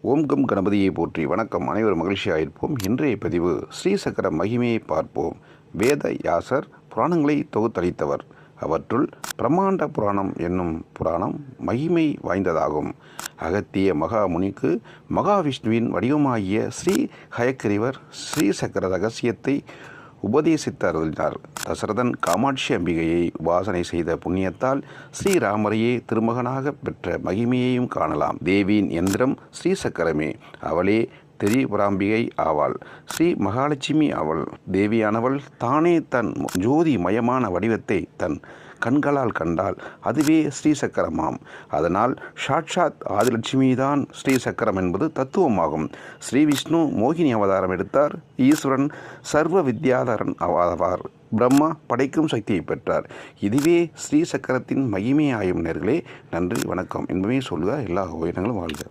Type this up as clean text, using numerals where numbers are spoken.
ஓம் come கணபதியை போற்றி. வணக்கம். அனைவரும் மகிழ்ச்சியாக இருப்போம். இன்றைய பதிவு ஸ்ரீசக்கர மகிமையை பார்ப்போம். வேத யாசர் புராணங்களை தொகுத்தளித்தவர். அவற்றுள் பிரம்மாண்ட புராணம் என்னும் புராணம் மகிமை வாய்ந்ததாகும். அகத்திய மகாமுனிக்கு மகாவிஷ்ணுவின் வடிவமாகிய ஸ்ரீ ஹயக்கிரிவர் ஸ்ரீசக்கர ரகசியத்தை உபதேசித்து அருளினார். தசரதன் காமாட்சி அம்பிகையை உபாசனை செய்த புண்ணியத்தால் ஸ்ரீராமரையே திருமகனாக பெற்ற மகிமையையும் காணலாம். தேவியின் எந்திரம் ஸ்ரீசக்கரமே. அவளே திரிபுராம்பிகை ஆவாள். ஸ்ரீ மகாலட்சுமி அவள். தேவியானவள் தானே தன் ஜோதி மயமான வடிவத்தை தன் கண்களால் கண்டால் அதுவே ஸ்ரீசக்கரமாம். அதனால் சாட்சாத் ஆதிலட்சுமிதான் ஸ்ரீசக்கரம் என்பது தத்துவமாகும். ஸ்ரீ விஷ்ணு மோகினி அவதாரம் எடுத்தார். ஈஸ்வரன் சர்வ வித்யாதரன் ஆவார். பிரம்மா படைக்கும் சக்தியை பெற்றார். இதுவே ஸ்ரீசக்கரத்தின் மகிமையாயும் நேர்களே. நன்றி, வணக்கம் என்பதை சொல்க. எல்லா உயிரினங்களும் வாழ்க.